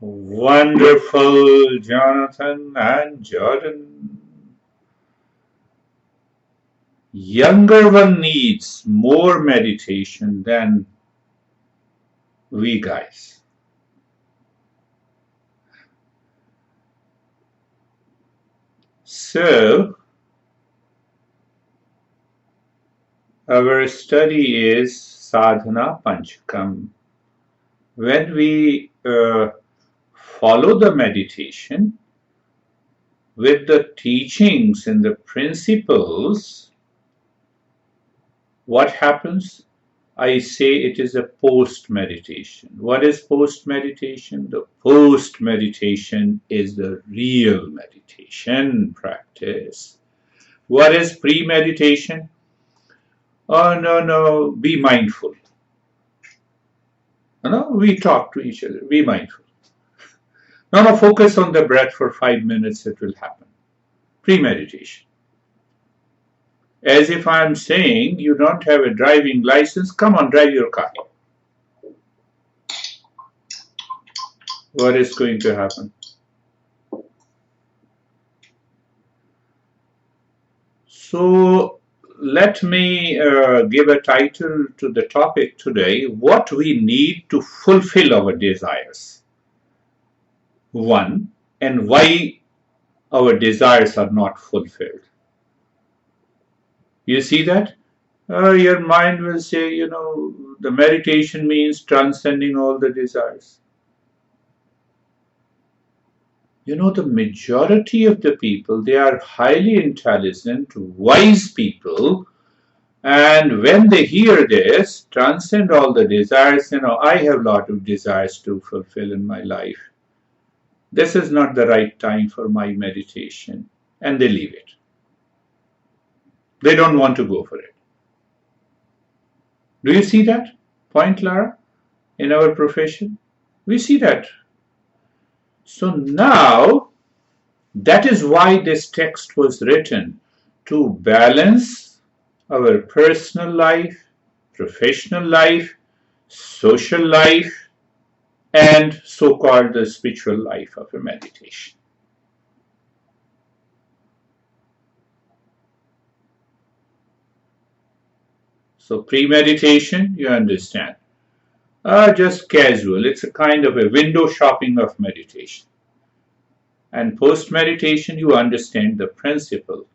Wonderful, Jonathan and Jordan. Younger one needs more meditation than we guys. So, our study is sadhana panchakam. When we follow the meditation with the teachings and the principles, what happens? I say it is a post-meditation. What is post-meditation? The post-meditation is the real meditation practice. What is pre-meditation? Oh, no, be mindful. No, we talk to each other, be mindful. No, focus on the breath for 5 minutes, it will happen. Pre-meditation. As if I'm saying you don't have a driving license, come on, drive your car. What is going to happen? So let me give a title to the topic today, what we need to fulfill our desires. One, and why our desires are not fulfilled. You see that? Your mind will say, the meditation means transcending all the desires. The majority of the people, they are highly intelligent, wise people, and when they hear this, transcend all the desires, I have a lot of desires to fulfill in my life. This is not the right time for my meditation, and they leave it. They don't want to go for it. Do you see that point, Lara? In our profession, we see that. So now, that is why this text was written, to balance our personal life, professional life, social life, and so-called the spiritual life of a meditation. So pre-meditation, you understand, just casual. It's a kind of a window shopping of meditation. And post-meditation, you understand the principle.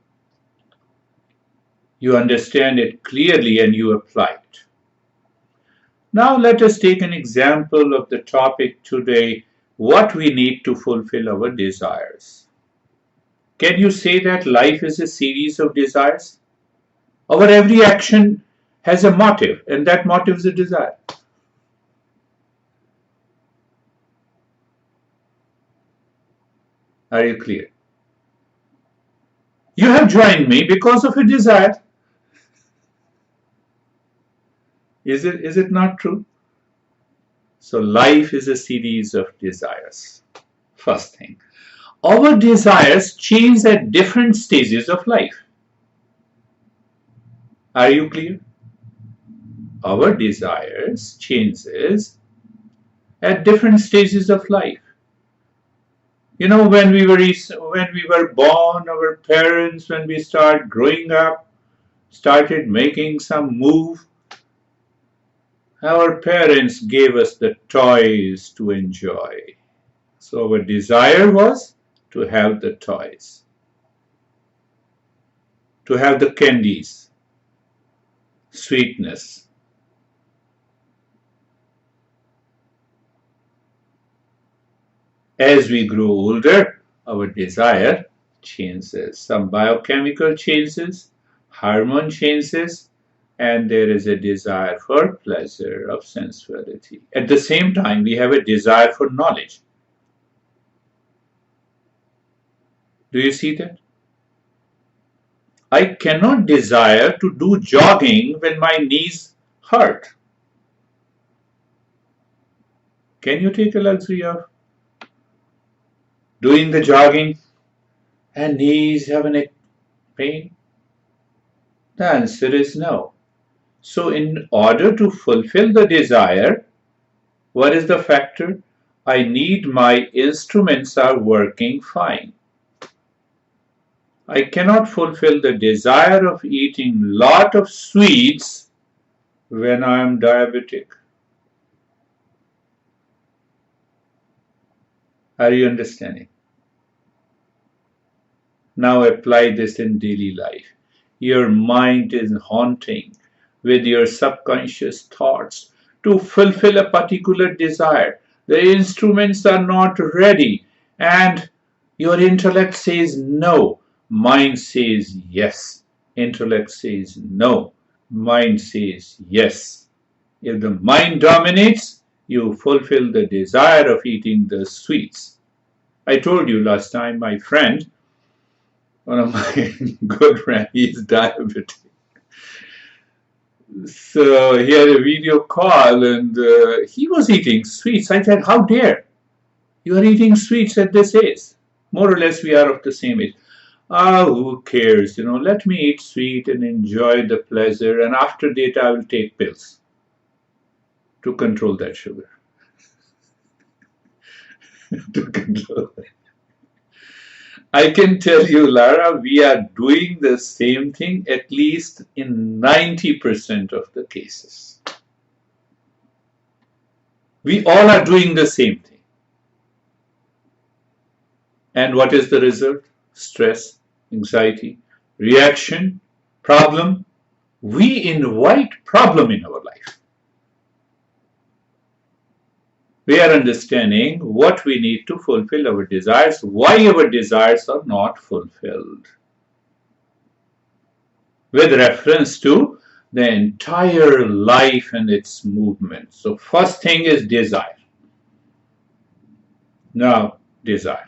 You understand it clearly and you apply it. Now let us take an example of the topic today, what we need to fulfill our desires. Can you say that life is a series of desires? Our every action has a motive, and that motive is a desire. Are you clear? You have joined me because of a desire. Is it not true? So life is a series of desires. First thing. Our desires change at different stages of life. Are you clear? Our desires changes at different stages of life. When we were born, our parents, when we start growing up, started making some move, our parents gave us the toys to enjoy. So our desire was to have the toys, to have the candies, sweetness. As we grow older, our desire changes. Some biochemical changes, hormone changes, and there is a desire for pleasure of sensuality. At the same time, we have a desire for knowledge. Do you see that? I cannot desire to do jogging when my knees hurt. Can you take a luxury of doing the jogging and knees have a pain? The answer is no. So in order to fulfill the desire, What is the factor? I need my instruments are working fine. I cannot fulfill the desire of eating lot of sweets when I am diabetic. Are you understanding? Now apply this in daily life. Your mind is haunting with your subconscious thoughts to fulfill a particular desire. The instruments are not ready, and your intellect says no. Mind says yes. Intellect says no. Mind says yes. If the mind dominates, you fulfill the desire of eating the sweets. I told you last time, my friend, one of my good friends, he's diabetic. So he had a video call and he was eating sweets. I said, how dare you are eating sweets at this age? More or less, we are of the same age. Ah, who cares? Let me eat sweet and enjoy the pleasure, and after that, I will take pills to control that sugar. To control that. I can tell you, Lara, we are doing the same thing at least in 90% of the cases. We all are doing the same thing. And what is the result? Stress, anxiety, reaction, problem. We invite problem in our life. We are understanding what we need to fulfill our desires, why our desires are not fulfilled, with reference to the entire life and its movement. So first thing is desire. Now, desire.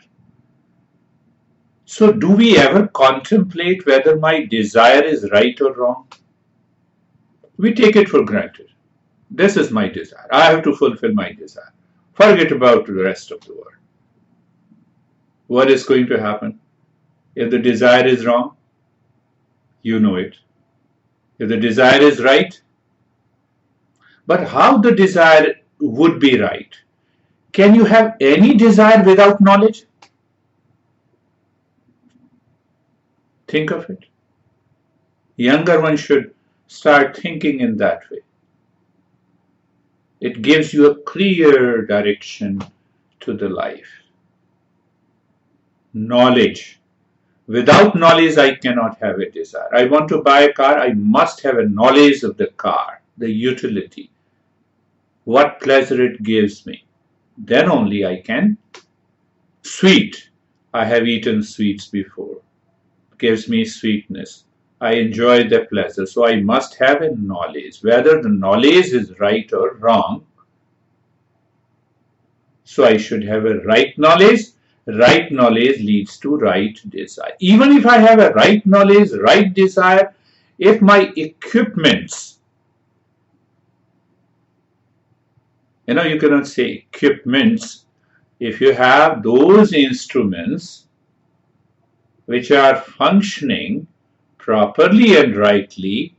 So do we ever contemplate whether my desire is right or wrong? We take it for granted. This is my desire. I have to fulfill my desire. Forget about the rest of the world. What is going to happen? If the desire is wrong, you know it. If the desire is right, but how the desire would be right? Can you have any desire without knowledge? Think of it. Younger ones should start thinking in that way. It gives you a clear direction to the life. Knowledge. Without knowledge, I cannot have a desire. I want to buy a car, I must have a knowledge of the car, the utility, what pleasure it gives me. Then only I can. Sweet. I have eaten sweets before. It gives me sweetness. I enjoy the pleasure. So I must have a knowledge. Whether the knowledge is right or wrong, so I should have a right knowledge. Right knowledge leads to right desire. Even if I have a right knowledge, right desire, if my equipments, you cannot say equipments, if you have those instruments which are functioning properly and rightly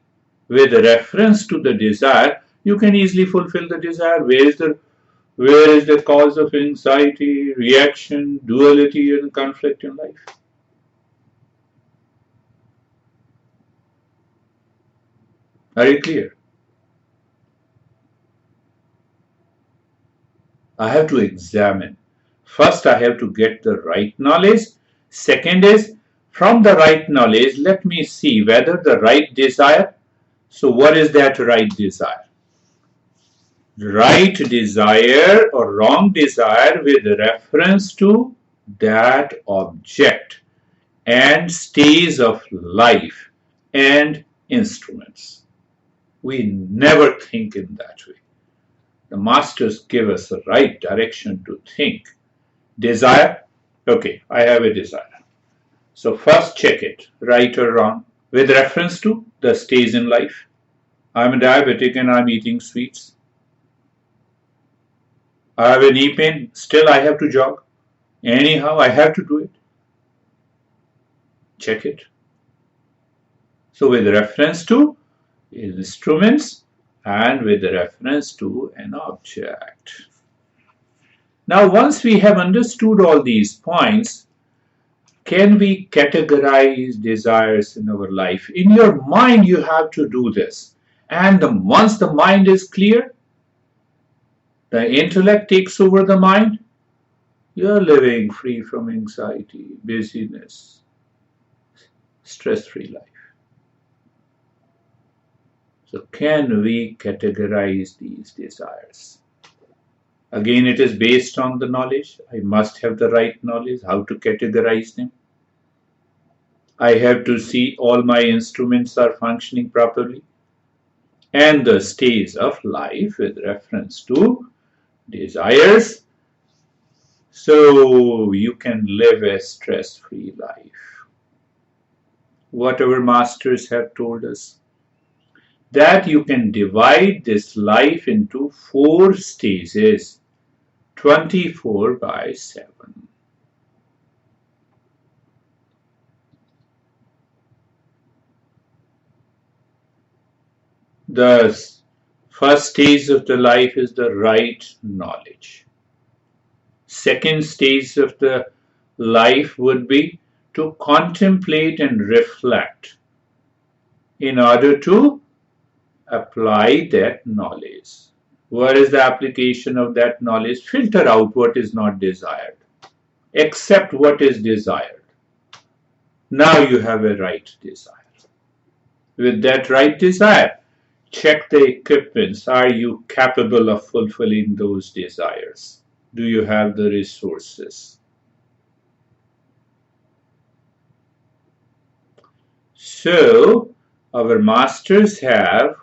with reference to the desire, you can easily fulfill the desire. Where is the cause of anxiety, reaction, duality, and conflict in life? Are you clear? I have to examine. First, I have to get the right knowledge. Second is, from the right knowledge, let me see whether the right desire. So, what is that right desire? Right desire or wrong desire with reference to that object and stage of life and instruments. We never think in that way. The masters give us the right direction to think. Desire, okay, I have a desire. So first check it, right or wrong, with reference to the stage in life. I'm a diabetic and I'm eating sweets. I have a knee pain, still I have to jog. Anyhow, I have to do it. Check it. So with reference to instruments and with reference to an object. Now, once we have understood all these points, can we categorize desires in our life? In your mind, you have to do this. And once the mind is clear, the intellect takes over the mind, you're living free from anxiety, busyness, stress-free life. So can we categorize these desires? Again, it is based on the knowledge. I must have the right knowledge, how to categorize them. I have to see all my instruments are functioning properly, and the stage of life with reference to desires, so you can live a stress-free life. What our masters have told us, that you can divide this life into 4 stages, 24/7. The first stage of the life is the right knowledge. Second stage of the life would be to contemplate and reflect in order to apply that knowledge. What is the application of that knowledge? Filter out what is not desired. Accept what is desired. Now you have a right desire. With that right desire, check the equipments. Are you capable of fulfilling those desires? Do you have the resources? So, our masters have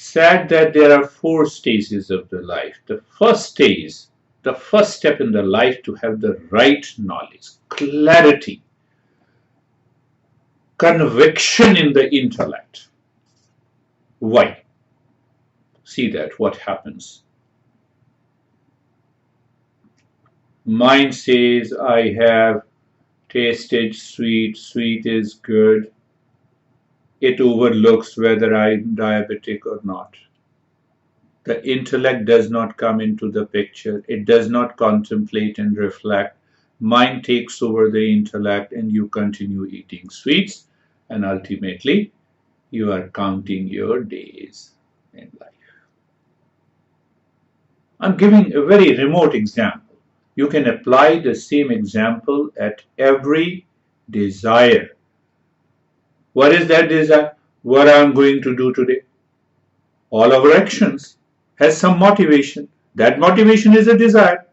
said that there are 4 stages of the life. The first stage, the first step in the life, to have the right knowledge, clarity, conviction in the intellect. Why? See that, what happens. Mind says, I have tasted sweet, sweet is good. It overlooks whether I'm diabetic or not. The intellect does not come into the picture. It does not contemplate and reflect. Mind takes over the intellect and you continue eating sweets, and ultimately you are counting your days in life. I'm giving a very remote example. You can apply the same example at every desire. What is that desire? What I'm going to do today. All our actions has some motivation. That motivation is a desire.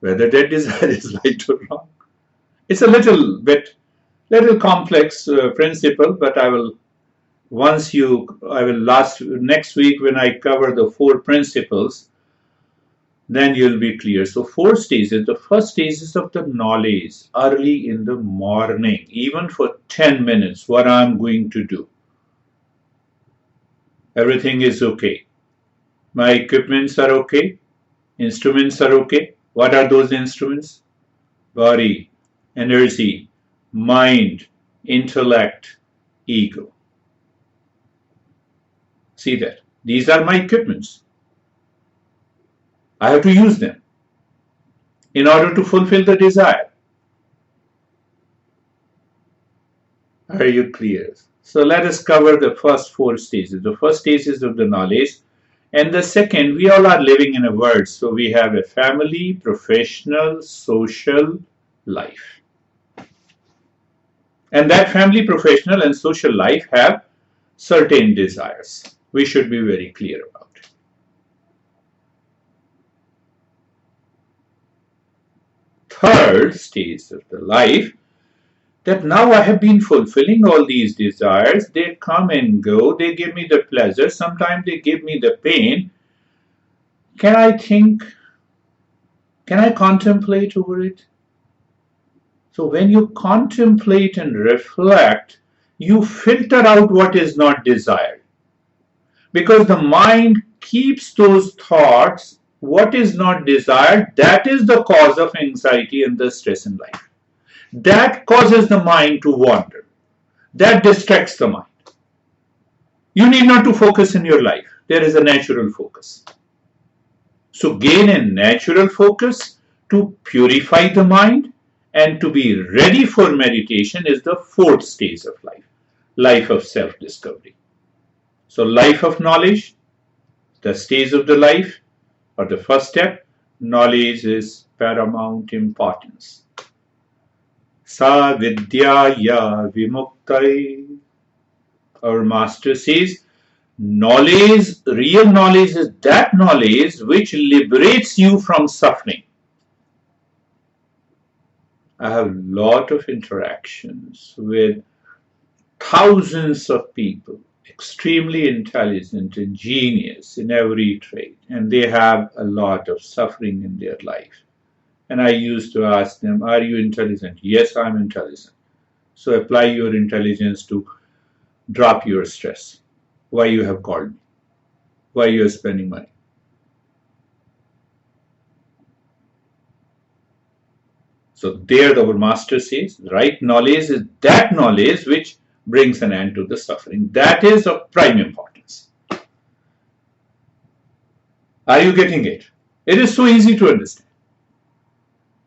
Whether that desire is right or wrong. It's a little complex principle, but I will next week when I cover the 4 principles, then you'll be clear. So 4 stages. The first stage is of the knowledge, early in the morning, even for 10 minutes, what I'm going to do. Everything is okay. My equipments are okay. Instruments are okay. What are those instruments? Body, energy, mind, intellect, ego. See that? These are my equipments. I have to use them in order to fulfill the desire. Are you clear? So let us cover the first 4 stages. The first stage is of the knowledge. And the second, we all are living in a world. So we have a family, professional, social life. And that family, professional, and social life have certain desires. We should be very clear about it. Third stage of the life, that now I have been fulfilling all these desires. They come and go. They give me the pleasure. Sometimes they give me the pain. Can I think? Can I contemplate over it? So when you contemplate and reflect, you filter out what is not desired. Because the mind keeps those thoughts, what is not desired, that is the cause of anxiety and the stress in life. That causes the mind to wander. That distracts the mind. You need not to focus in your life. There is a natural focus. So gain a natural focus to purify the mind and to be ready for meditation is the fourth stage of life, life of self-discovery. So life of knowledge, the stage of the life or the first step, knowledge is paramount importance. Sa vidyaya vimuktai. Our master says, knowledge, real knowledge is that knowledge which liberates you from suffering. I have a lot of interactions with thousands of people, extremely intelligent and genius in every trade, and they have a lot of suffering in their life. And I used to ask them, are you intelligent? Yes, I'm intelligent. So apply your intelligence to drop your stress. Why you have called me? Why you are spending money? So there our master says, right knowledge is that knowledge which brings an end to the suffering. That is of prime importance. Are you getting it? It is so easy to understand.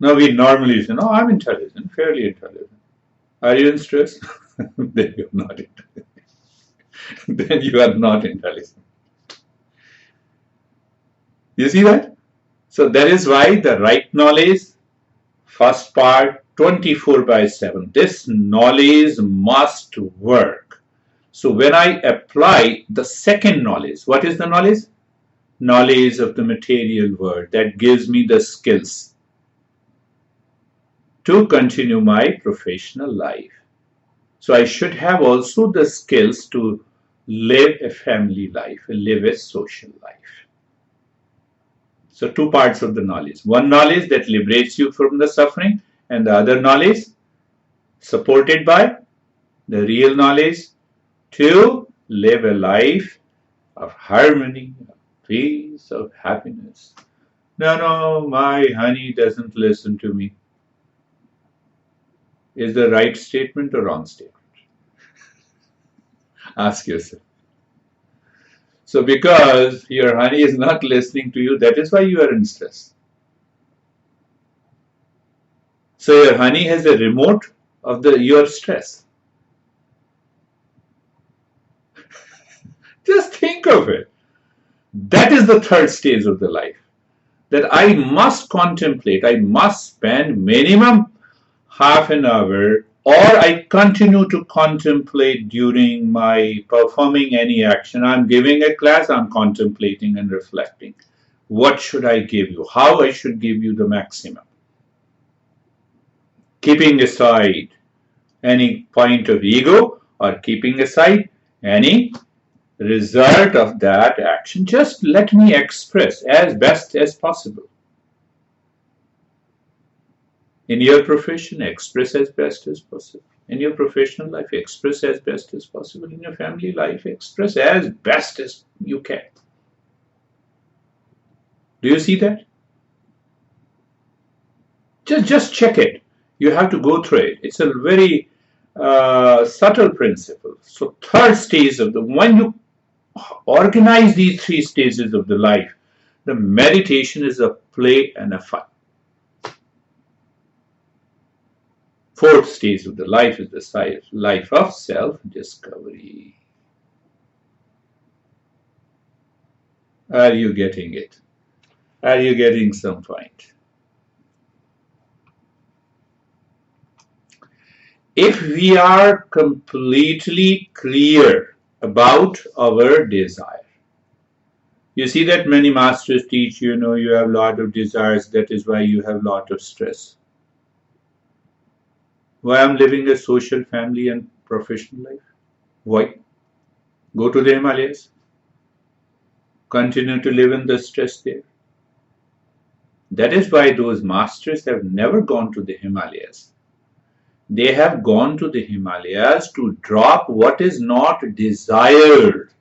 Now we normally say, no, I'm intelligent, fairly intelligent. Are you in stress? Then you're not intelligent. Then you are not intelligent. You see that? So that is why the right knowledge, first part, 24/7. This knowledge must work. So when I apply the second knowledge, what is the knowledge? Knowledge of the material world that gives me the skills to continue my professional life. So I should have also the skills to live a family life, live a social life. So two parts of the knowledge. One knowledge that liberates you from the suffering, and the other knowledge supported by the real knowledge to live a life of harmony, of peace, of happiness. No, my honey doesn't listen to me. Is the right statement or wrong statement? Ask yourself. So because your honey is not listening to you, that is why you are in stress. So your honey has a remote of your stress. Just think of it. That is the third stage of the life. That I must contemplate, I must spend minimum half an hour, or I continue to contemplate during my performing any action. I'm giving a class, I'm contemplating and reflecting. What should I give you? How I should give you the maximum? Keeping aside any point of ego or keeping aside any result of that action, just let me express as best as possible. In your profession, express as best as possible. In your professional life, express as best as possible. In your family life, express as best as you can. Do you see that? Just check it. You have to go through it. It's a very subtle principle. So third stage of when you organize these three stages of the life, the meditation is a play and a fun. Fourth stage of the life is the life of self-discovery. Are you getting it? Are you getting some point? If we are completely clear about our desire, you see that many masters teach you have a lot of desires, that is why you have a lot of stress. Why I'm living a social, family and professional life? Why? Go to the Himalayas. Continue to live in the stress there. That is why those masters have never gone to the Himalayas. They have gone to the Himalayas to drop what is not desired.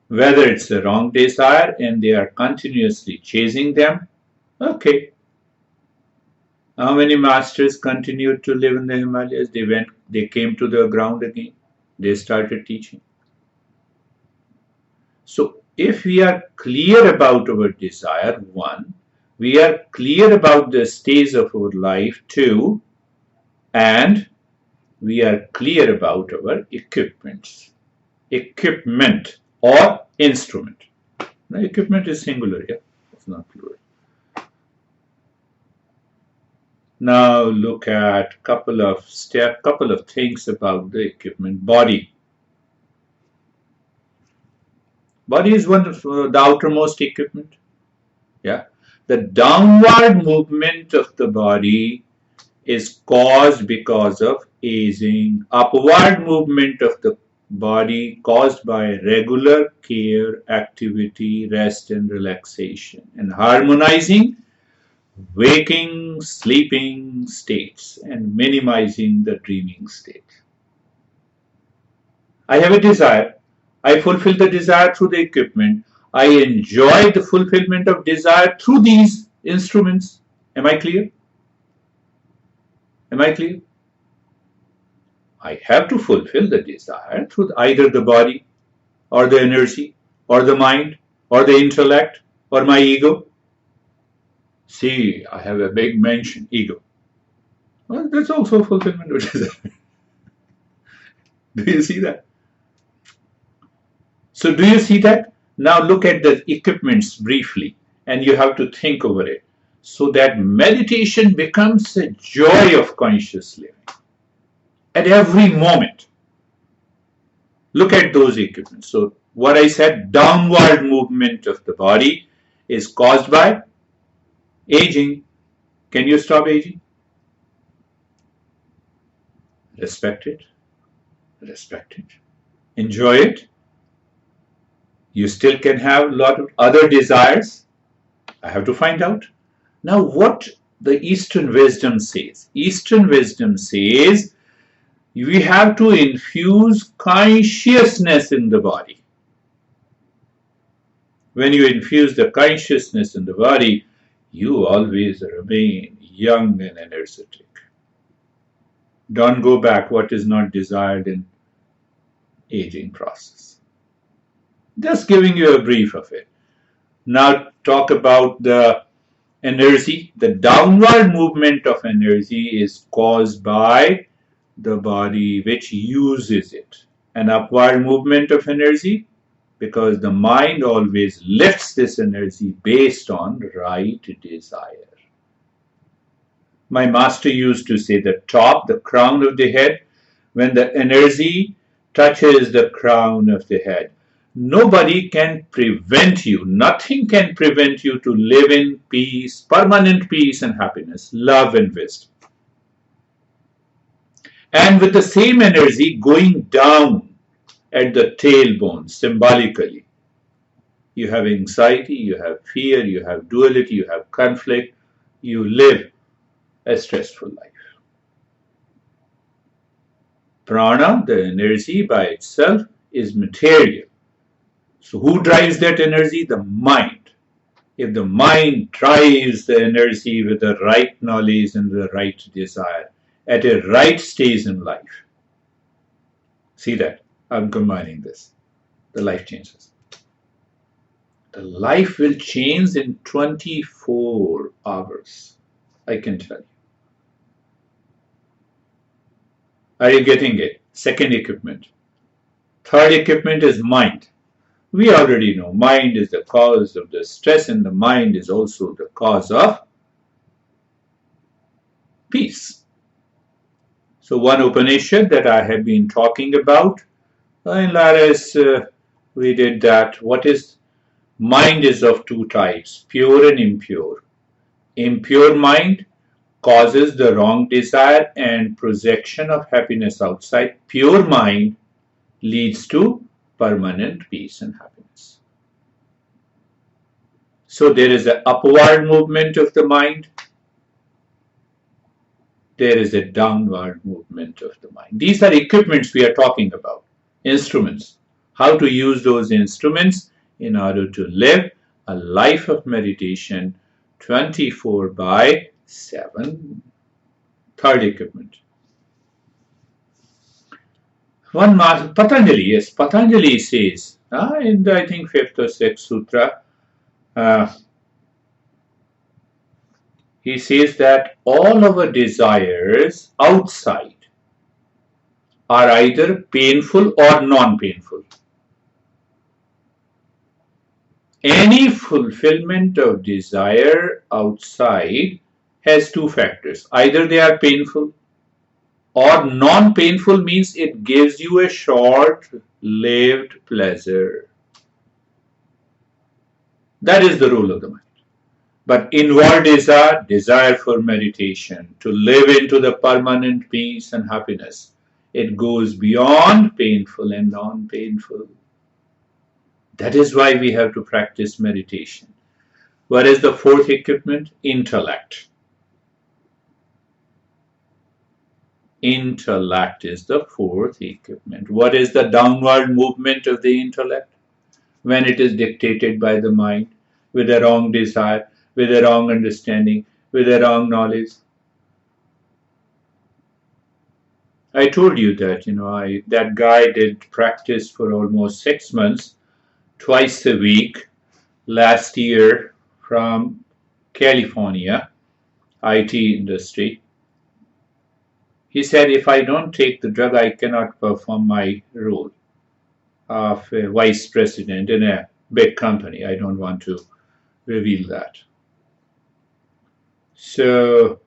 Whether it's the wrong desire and they are continuously chasing them, okay. How many masters continued to live in the Himalayas? They came to the ground again. They started teaching. So If we are clear about our desire, one, we are clear about the stage of our life, two, and we are clear about our equipment or instrument. Now, equipment is singular here, it's not plural. Now look at couple of things about the equipment. Body is one of the outermost equipment. Yeah, the downward movement of the body is caused because of aging. Upward movement of the body caused by regular care, activity, rest and relaxation, and harmonizing waking, sleeping states and minimizing the dreaming state. I have a desire. I fulfill the desire through the equipment. I enjoy the fulfillment of desire through these instruments. Am I clear? Am I clear? I have to fulfill the desire through either the body or the energy or the mind or the intellect or my ego. See, I have a big mention, ego. Well, that's also fulfillment of desire. Do you see that? So do you see that? Now look at the equipments briefly and you have to think over it so that meditation becomes a joy of conscious living at every moment. Look at those equipments. So what I said, downward movement of the body is caused by aging. Can you stop aging? Respect it. Respect it. Enjoy it. You still can have a lot of other desires. I have to find out. Now what the Eastern wisdom says. Eastern wisdom says we have to infuse consciousness in the body. When you infuse the consciousness in the body, you always remain young and energetic. Don't go back what is not desired in aging process. Just giving you a brief of it. Now talk about the energy. The downward movement of energy is caused by the body which uses it. An upward movement of energy because the mind always lifts this energy based on right desire. My master used to say the top, the crown of the head, when the energy touches the crown of the head, nobody can prevent you, nothing can prevent you to live in peace, permanent peace and happiness, love and wisdom. And with the same energy going down at the tailbone, symbolically, you have anxiety, you have fear, you have duality, you have conflict, you live a stressful life. Prana, the energy by itself, is material. So who drives that energy? The mind. If the mind drives the energy with the right knowledge and the right desire at a right stage in life, see that? I'm combining this. The life changes. The life will change in 24 hours. I can tell you. Are you getting it? Second equipment. Third equipment is mind. We already know mind is the cause of the stress and the mind is also the cause of peace. So one Upanishad that I have been talking about in Lara's, we did that. What is mind is of two types, pure and impure. Impure mind causes the wrong desire and projection of happiness outside. Pure mind leads to permanent peace and happiness. So there is an upward movement of the mind. There is a downward movement of the mind. These are equipments we are talking about, instruments. How to use those instruments in order to live a life of meditation 24/7. Third equipment. One master, Patanjali, yes, Patanjali says, in the, I think, 5th or 6th sutra, uh, he says that all our desires outside are either painful or non-painful. Any fulfillment of desire outside has two factors. Either they are painful or non-painful, means it gives you a short-lived pleasure. That is the rule of the mind. But inward desire for meditation, to live into the permanent peace and happiness. It goes beyond painful and non-painful. That is why we have to practice meditation. What is the fourth equipment? Intellect. Intellect is the fourth equipment. What is the downward movement of the intellect? When it is dictated by the mind, with a wrong desire, with a wrong understanding, with a wrong knowledge. I told you that, that guy did practice for almost 6 months, twice a week, last year from California, IT industry. He said, if I don't take the drug, I cannot perform my role of a vice president in a big company. I don't want to reveal that. So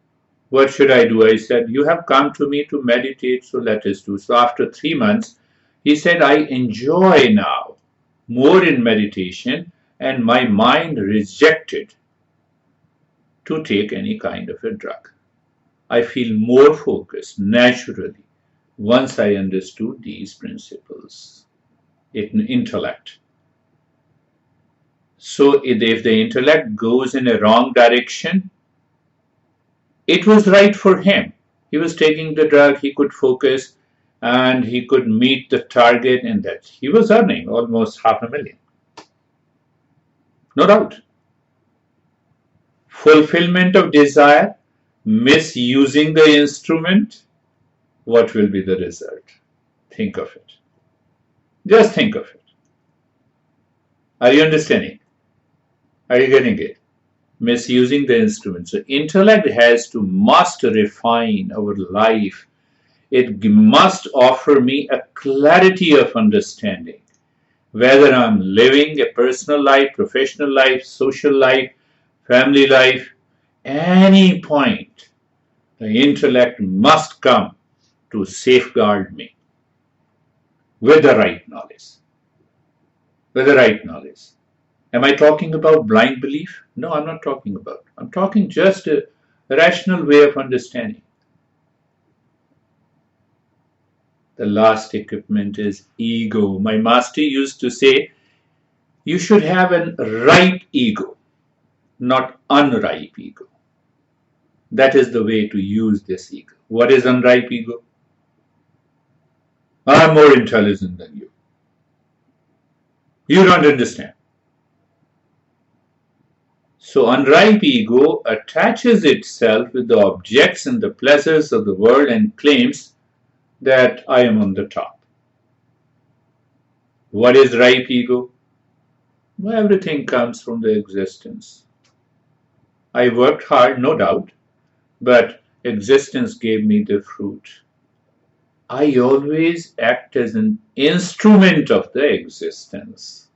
what should I do? I said, you have come to me to meditate, so let us do. So after 3 months, he said, I enjoy now more in meditation, and my mind rejected to take any kind of a drug. I feel more focused naturally once I understood these principles in intellect. So if the intellect goes in a wrong direction, it was right for him. He was taking the drug, he could focus, and he could meet the target, and that he was earning almost $500,000. No doubt. Fulfillment of desire, misusing the instrument, what will be the result? Think of it. Just think of it. Are you understanding? Are you getting it? Misusing the instrument. So intellect must refine our life. It must offer me a clarity of understanding. Whether I'm living a personal life, professional life, social life, family life, any point, the intellect must come to safeguard me with the right knowledge. With the right knowledge. Am I talking about blind belief? No, I'm not talking about. I'm talking just a rational way of understanding. The last equipment is ego. My master used to say, you should have a ripe ego, not unripe ego. That is the way to use this ego. What is unripe ego? I'm more intelligent than you. You don't understand. So unripe ego attaches itself with the objects and the pleasures of the world and claims that I am on the top. What is ripe ego? Well, everything comes from the existence. I worked hard, no doubt, but existence gave me the fruit. I always act as an instrument of the existence.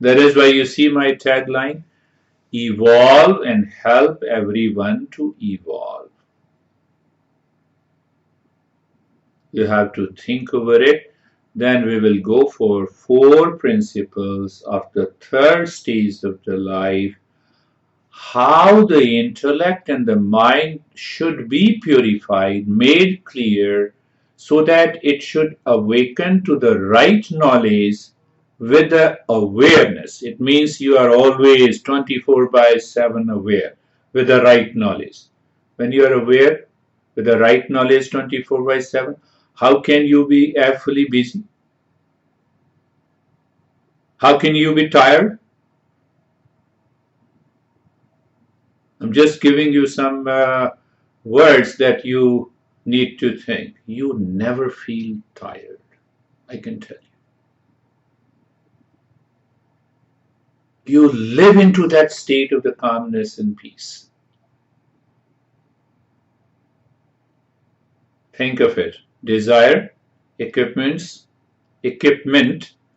That is why you see my tagline, evolve and help everyone to evolve. You have to think over it. Then we will go for 4 principles of the third stage of the life, how the intellect and the mind should be purified, made clear, so that it should awaken to the right knowledge with the awareness. It means you are always 24/7 aware with the right knowledge. When you are aware with the right knowledge 24/7, how can you be fully busy? How can you be tired? I'm just giving you some words that you need to think. You never feel tired, I can tell you. You live into that state of the calmness and peace. Think of it. Desire, equipment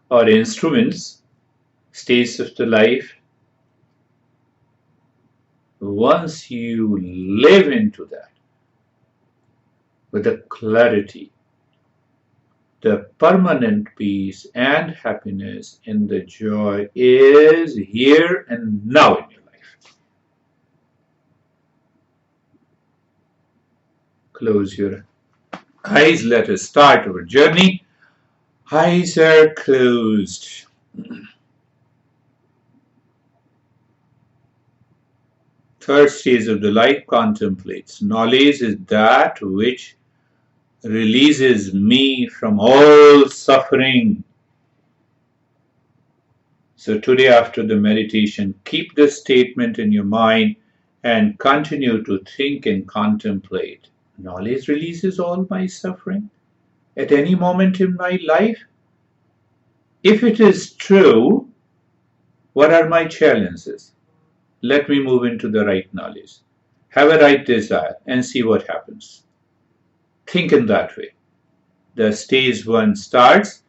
or instruments, states of the life. Once you live into that with the clarity, the permanent peace and happiness and the joy is here and now in your life. Close your eyes. Let us start our journey. Eyes are closed. Third stage of the life contemplates. Knowledge is that which releases me from all suffering. So today after the meditation, keep this statement in your mind and continue to think and contemplate. Knowledge releases all my suffering at any moment in my life. If it is true, what are my challenges? Let me move into the right knowledge. Have a right desire and see what happens. Think in that way. The stage one starts.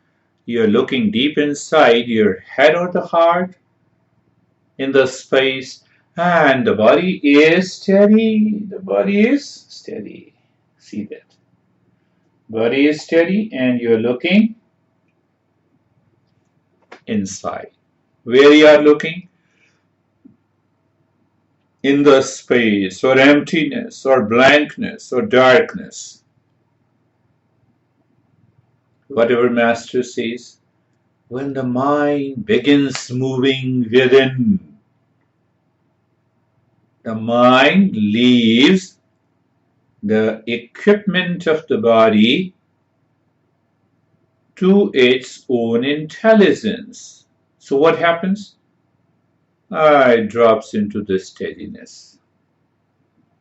You're looking deep inside your head or the heart in the space, and the body is steady. The body is steady. See that? Body is steady, and you're looking inside. Where you are looking? In the space, or emptiness, or blankness, or darkness. Whatever Master says, when the mind begins moving within, the mind leaves the equipment of the body to its own intelligence. So what happens? It drops into the steadiness.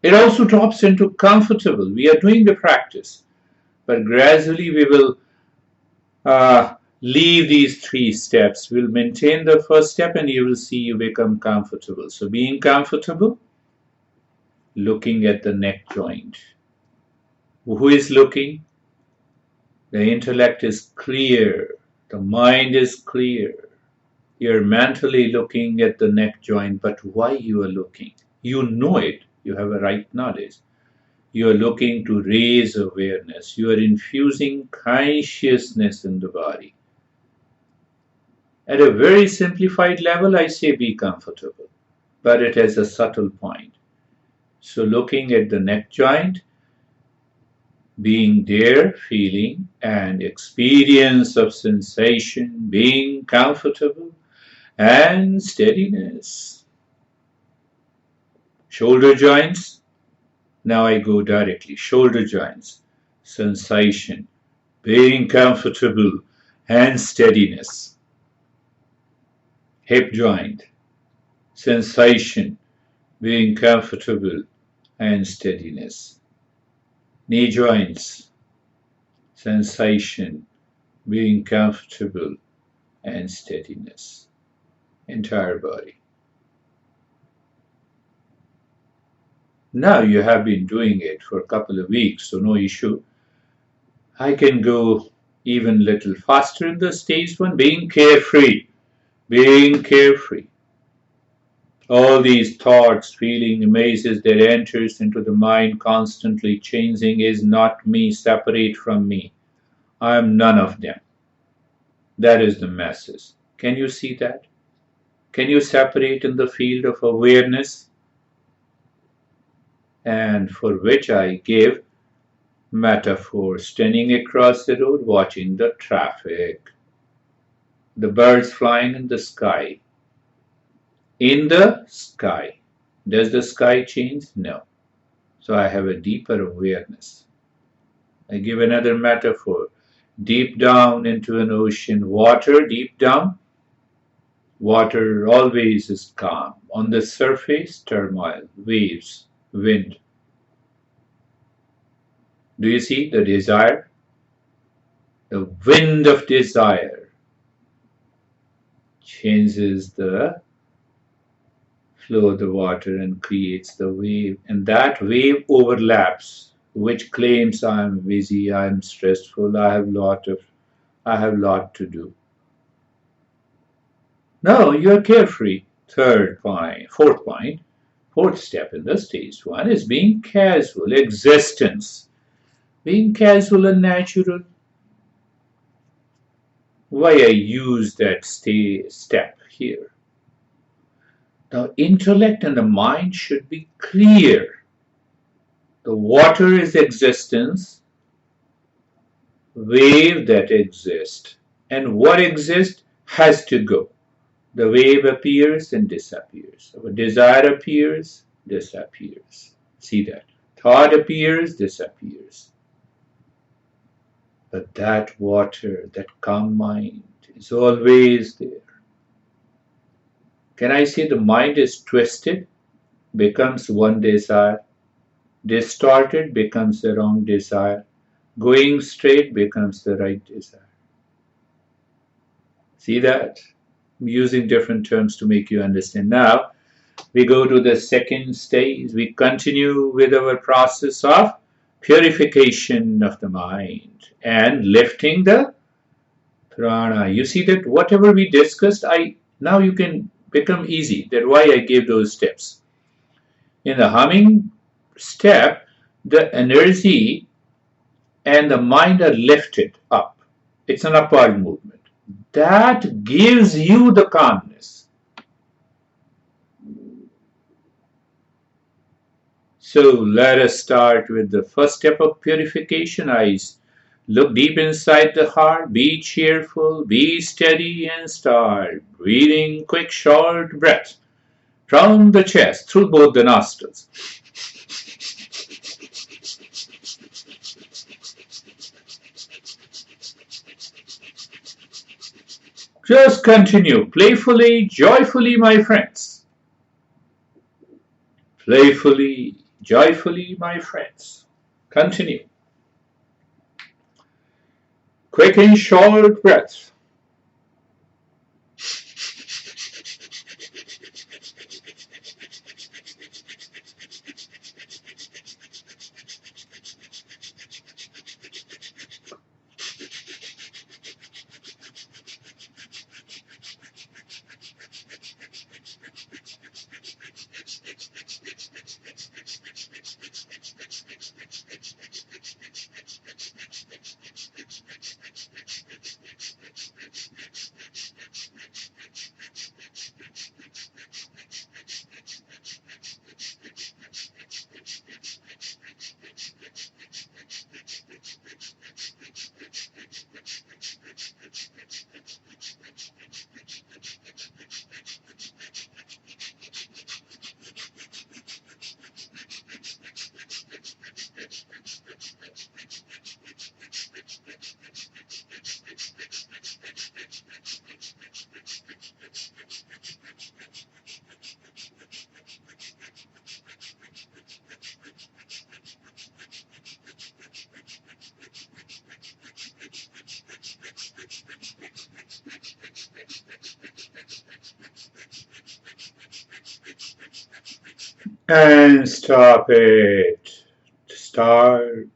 It also drops into comfortable. We are doing the practice, but gradually we will leave these three steps. We'll maintain the first step and you will see you become comfortable. So being comfortable, looking at the neck joint. Who is looking? The intellect is clear. The mind is clear. You're mentally looking at the neck joint, but why you are looking? You know it. You have a right knowledge. You are looking to raise awareness. You are infusing consciousness in the body. At a very simplified level, I say be comfortable, but it has a subtle point. So looking at the neck joint, being there, feeling and experience of sensation, being comfortable and steadiness. Shoulder joints, now I go directly. Shoulder joints, sensation, being comfortable and steadiness. Hip joint, sensation, being comfortable and steadiness. Knee joints, sensation, being comfortable and steadiness. Entire body. Now you have been doing it for a couple of weeks, so no issue. I can go even a little faster in the stage one, being carefree. Being carefree. All these thoughts, feeling, images that enters into the mind constantly changing is not me, separate from me. I am none of them. That is the message. Can you see that? Can you separate in the field of awareness? And for which I give metaphor, standing across the road, watching the traffic, the birds flying in the sky. In the sky. Does the sky change? No. So I have a deeper awareness. I give another metaphor. Deep down into an ocean, water deep down. Water always is calm. On the surface, turmoil, waves, wind. Do you see the desire? The wind of desire changes the flow of the water and creates the wave. And that wave overlaps, which claims I'm busy, I'm stressful, I have lot to do. No, you're carefree. Fourth step in the stage one is being casual, existence. Being casual and natural. Why I use that step here. The intellect and the mind should be clear. The water is existence, wave that exists, and what exists has to go. The wave appears and disappears. A desire appears, disappears. See that. Thought appears, disappears. But that water, that calm mind is always there. Can I say the mind is twisted, becomes one desire, distorted becomes the wrong desire, going straight becomes the right desire. See that? I'm using different terms to make you understand. Now, we go to the second stage. We continue with our process of purification of the mind and lifting the prana. You see that whatever we discussed, now you can become easy. That's why I gave those steps. In the humming step, the energy and the mind are lifted up. It's an upward movement. That gives you the calmness. So let us start with the first step of purification. Eyes look deep inside the heart, be cheerful, be steady, and start breathing quick, short breath from the chest through both the nostrils. Just continue playfully, joyfully, my friends. Playfully, joyfully, my friends. Continue. Quick and short breaths. And stop it. Start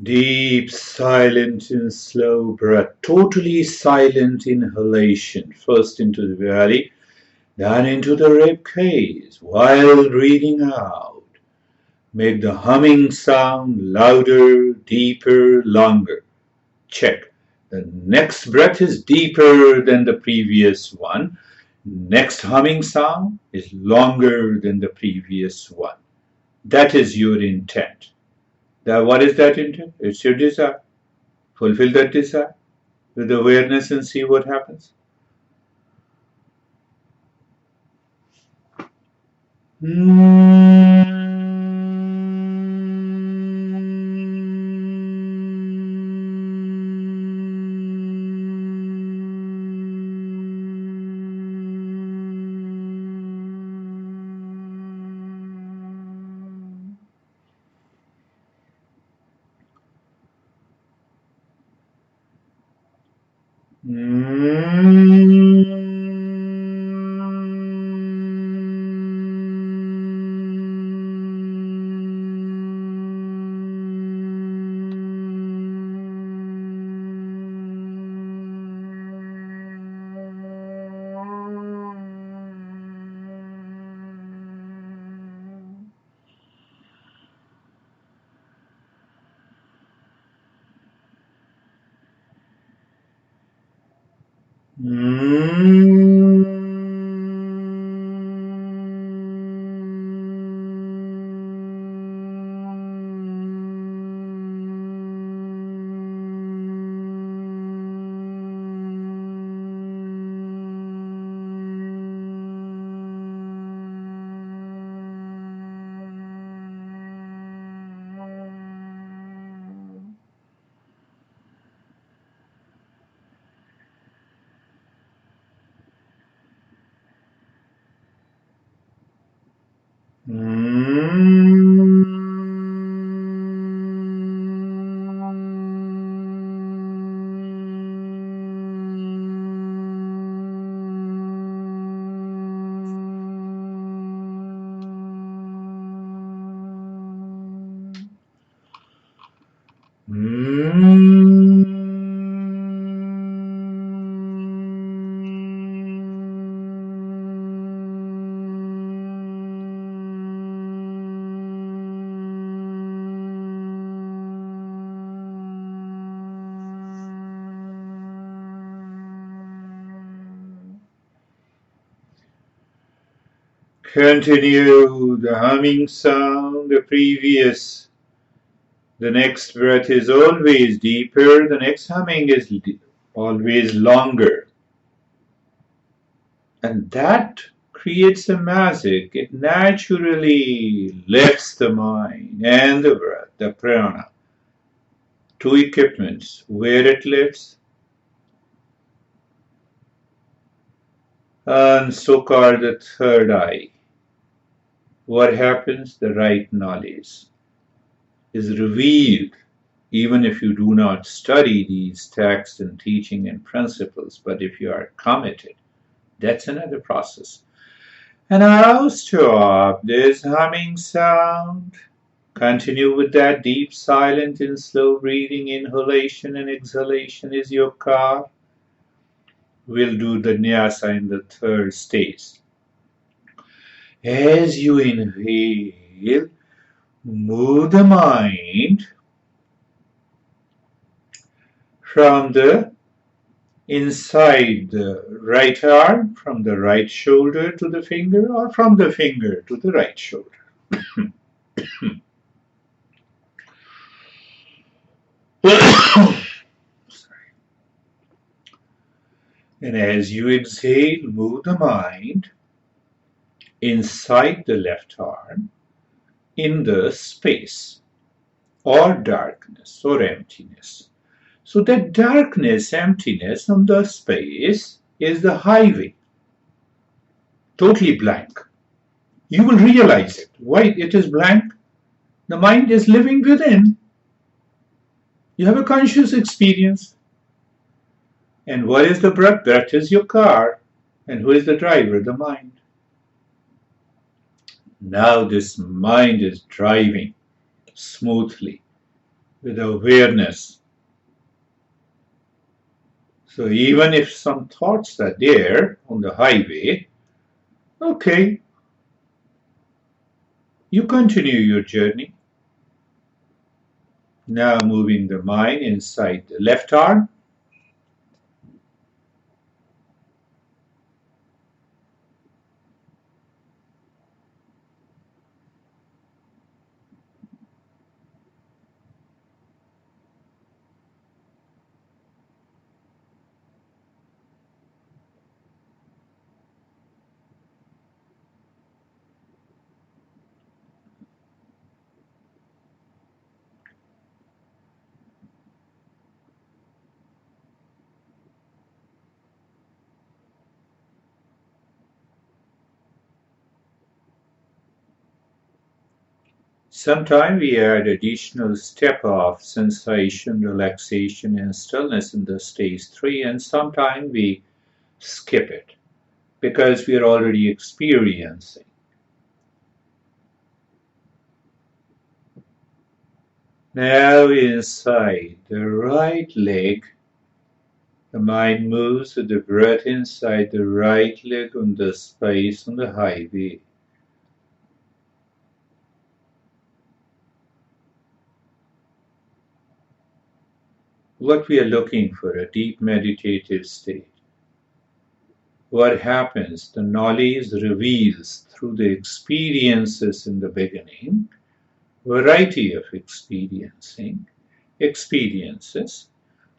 deep, silent and slow breath. Totally silent inhalation. First into the belly, then into the rib cage. While breathing out, make the humming sound louder, deeper, longer. Check. The next breath is deeper than the previous one. Next humming sound is longer than the previous one. That is your intent. What is that intent? It's your desire. Fulfill that desire with awareness and see what happens. And, Continue the humming sound, the next breath is always deeper, the next humming is always longer. And that creates a magic. It naturally lifts the mind and the breath, the prana. Two equipments, where it lifts and so called the third eye. What happens? The right knowledge is revealed even if you do not study these texts and teaching and principles, but if you are committed, that's another process. And now stop this humming sound. Continue with that deep, silent, and slow breathing. Inhalation and exhalation is your car. We'll do the nyasa in the third stage. As you inhale, move the mind from the inside the right arm, from the right shoulder to the finger, or from the finger to the right shoulder. And as you exhale, move the mind inside the left arm in the space or darkness or emptiness. So that darkness, emptiness, and the space is the highway, totally blank. You will realize it. Why it is blank? The mind is living within. You have a conscious experience. And what is the breath? Breath is your car. And who is the driver? The mind. Now this mind is driving smoothly with awareness. So even if some thoughts are there on the highway, okay, you continue your journey. Now moving the mind inside the left arm. Sometimes we add additional step of sensation, relaxation, and stillness in the stage 3, and sometimes we skip it because we are already experiencing. Now inside the right leg, the mind moves with the breath inside the right leg on the space on the highway. What we are looking for, a deep meditative state. what happens? The knowledge reveals through the experiences in the beginning, variety of experiences.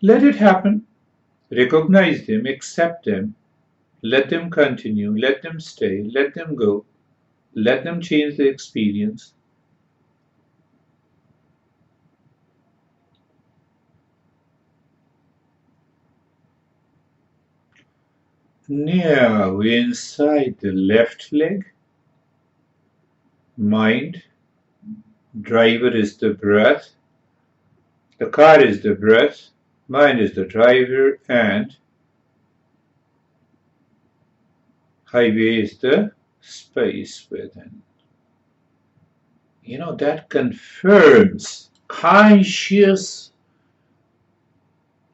Let it happen. Recognize them, accept them, let them continue, let them stay, let them go, let them change the experience. Now we're inside the left leg. Mind, driver is the breath, the car is the breath, mind is the driver, and highway is the space within. That confirms conscious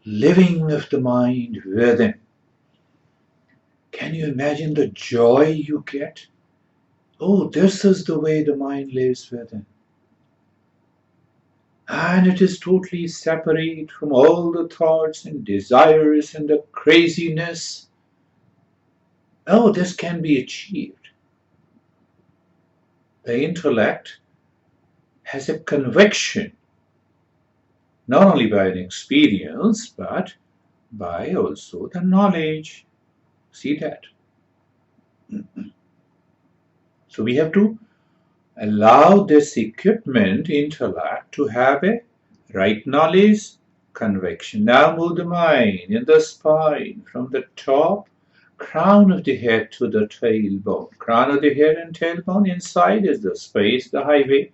living of the mind within. Can you imagine the joy you get? Oh, this is the way the mind lives within. And it is totally separate from all the thoughts and desires and the craziness. Oh, this can be achieved. The intellect has a conviction, not only by an experience, but by also the knowledge. See that? So we have to allow this equipment, intellect, to have a right knowledge, conviction. Now move the mind in the spine from the top crown of the head to the tailbone. Crown of the head and tailbone, inside is the space, the highway.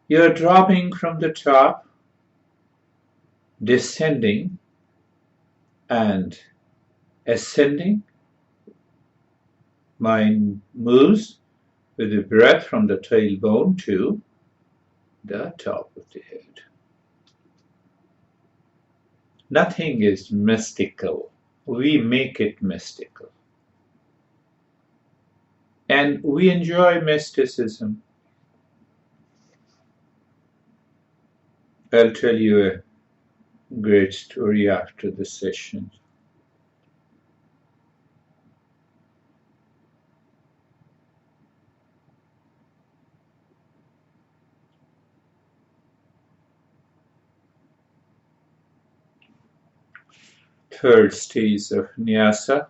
You're dropping from the top, descending and ascending. Mind moves with the breath from the tailbone to the top of the head. Nothing is mystical. We make it mystical. And we enjoy mysticism. I'll tell you a great story after the session. Third stage of Nyasa.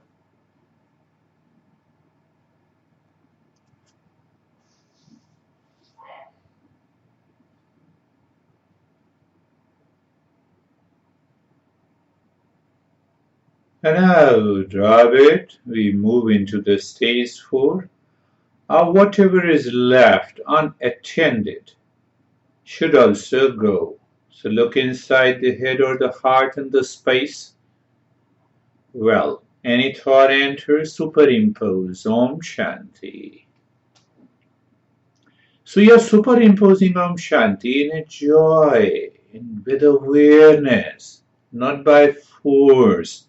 And now drop it. We move into the stage 4. Whatever is left unattended should also go. So look inside the head or the heart and the space. Well, any thought enters, superimpose Om Shanti. So you're superimposing Om Shanti in a joy, with awareness, not by force,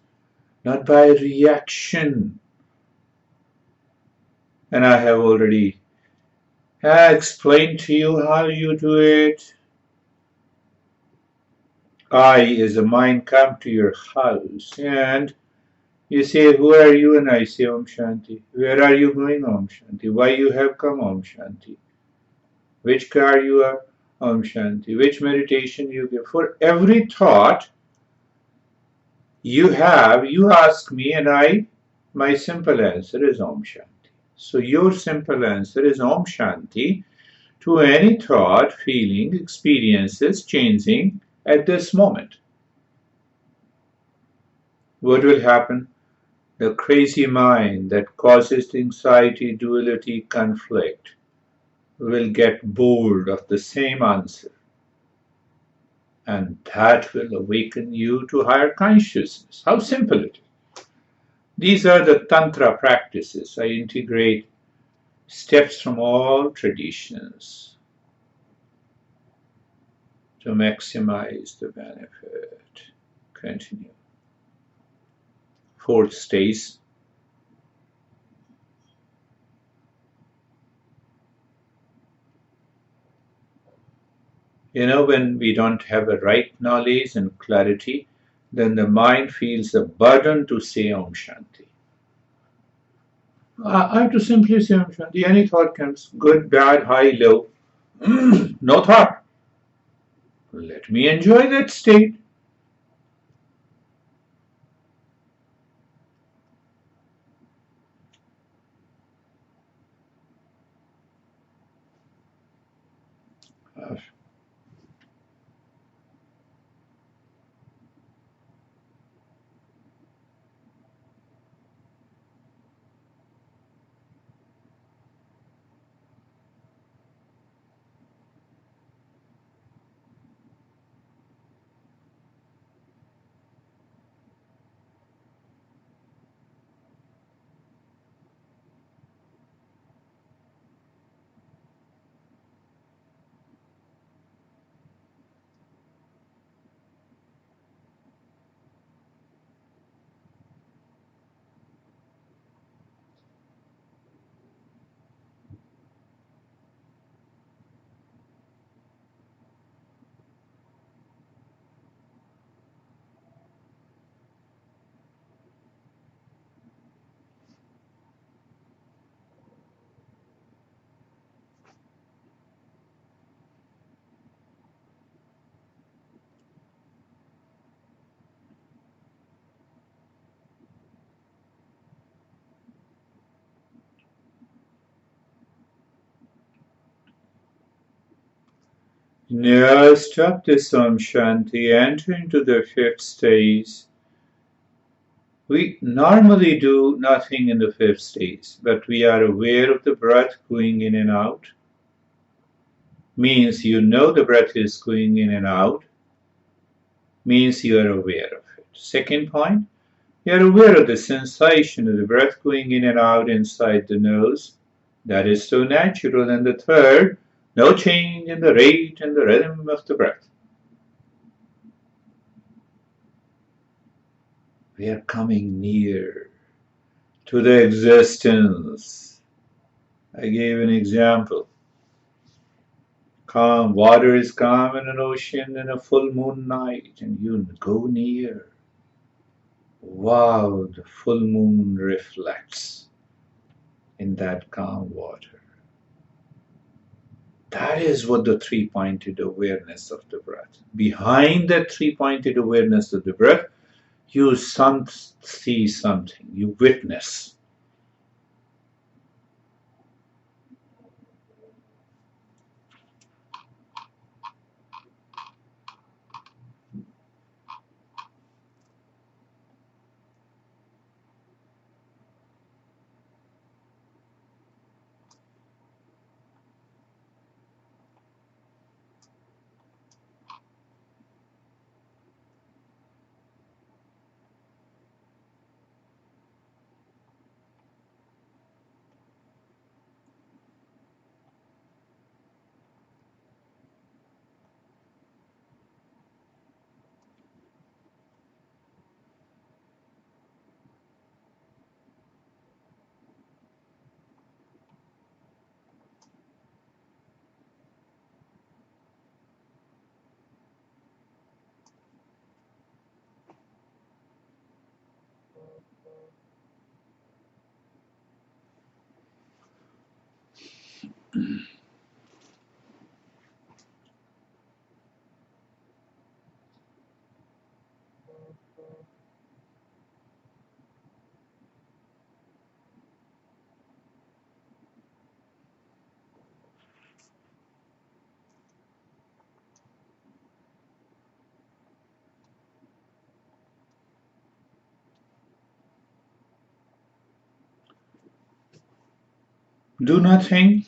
not by reaction. And I have already explained to you how you do it. I, as a mind, come to your house and you say, who are you? And I say, Om Shanti. Where are you going, Om Shanti? Why you have come, Om Shanti? Which car you are, Om Shanti? Which meditation you give? For every thought you have, you ask me, and my simple answer is Om Shanti. So your simple answer is Om Shanti to any thought, feeling, experiences changing at this moment. What will happen? The crazy mind that causes anxiety, duality, conflict will get bored of the same answer. And that will awaken you to higher consciousness. How simple it is. These are the Tantra practices. I integrate steps from all traditions to maximize the benefit. Continue. Fourth stage. When we don't have a right knowledge and clarity, then the mind feels a burden to say Om Shanti. I have to simply say, Shanti, any thought comes, good, bad, high, low, no thought. Let me enjoy that state. Now stop this Om Shanti, enter into the fifth stage. We normally do nothing in the fifth stage, but we are aware of the breath going in and out. Means you know the breath is going in and out, means you are aware of it. Second point, you are aware of the sensation of the breath going in and out inside the nose. That is so natural. And the third, no change in the rate and the rhythm of the breath. We are coming near to the existence. I gave an example. Calm, water is calm in an ocean in a full moon night, and you go near. Wow, the full moon reflects in that calm water. That is what the three-pointed awareness of the breath. Behind that three-pointed awareness of the breath, you see something, you witness. Do nothing.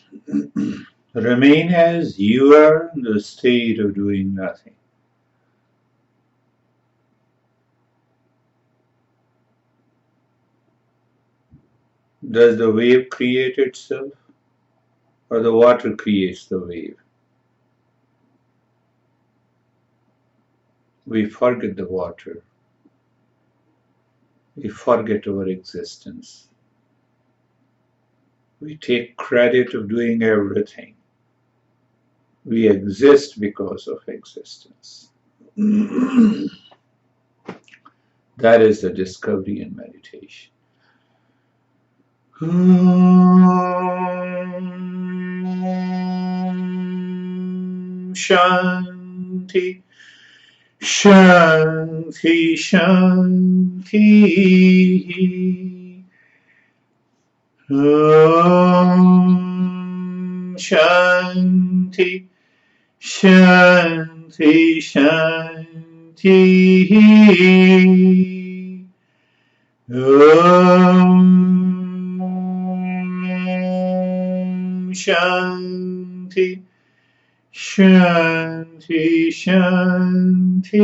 Remain as you are in the state of doing nothing. Does the wave create itself, or the water creates the wave? We forget the water. We forget our existence. We take credit of doing everything. We exist because of existence. That is the discovery in meditation. Shanti, Shanti, Shanti. Shanti, Shanti, Shanti. Shanti, Shanti, Shanti.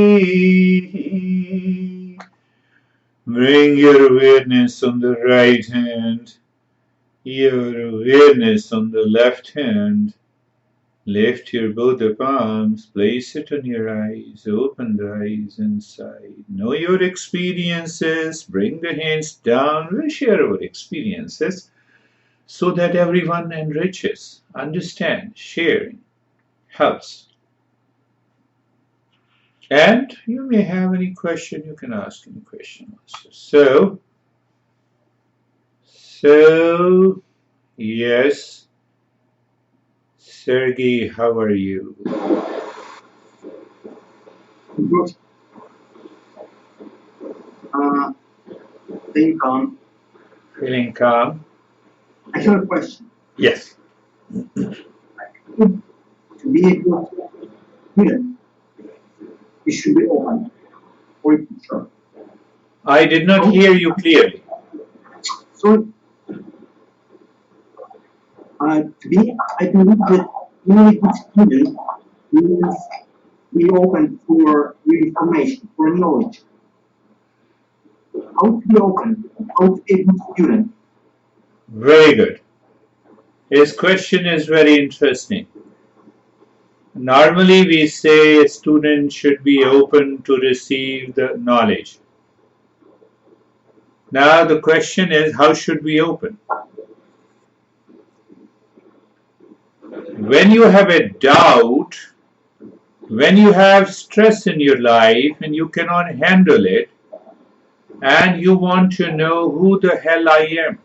Bring your awareness on the right hand, your awareness on the left hand. Lift your both the palms, place it on your eyes, open the eyes inside. Know your experiences, bring the hands down, we share our experiences so that everyone enriches, understand, sharing helps. And you may have any question, you can ask any question also. So, yes, Sergey, how are you? Good. Staying calm. Feeling calm? I have a question. Yes. To be a good student, it should be open for teacher. I did not hear you clearly. So, to be, I believe that really good student means be open for new information, for knowledge. How to be open? How to be a good student? Very good. His question is very interesting. Normally we say a student should be open to receive the knowledge. Now the question is, how should we open? When you have a doubt, when you have stress in your life and you cannot handle it, and you want to know who the hell I am,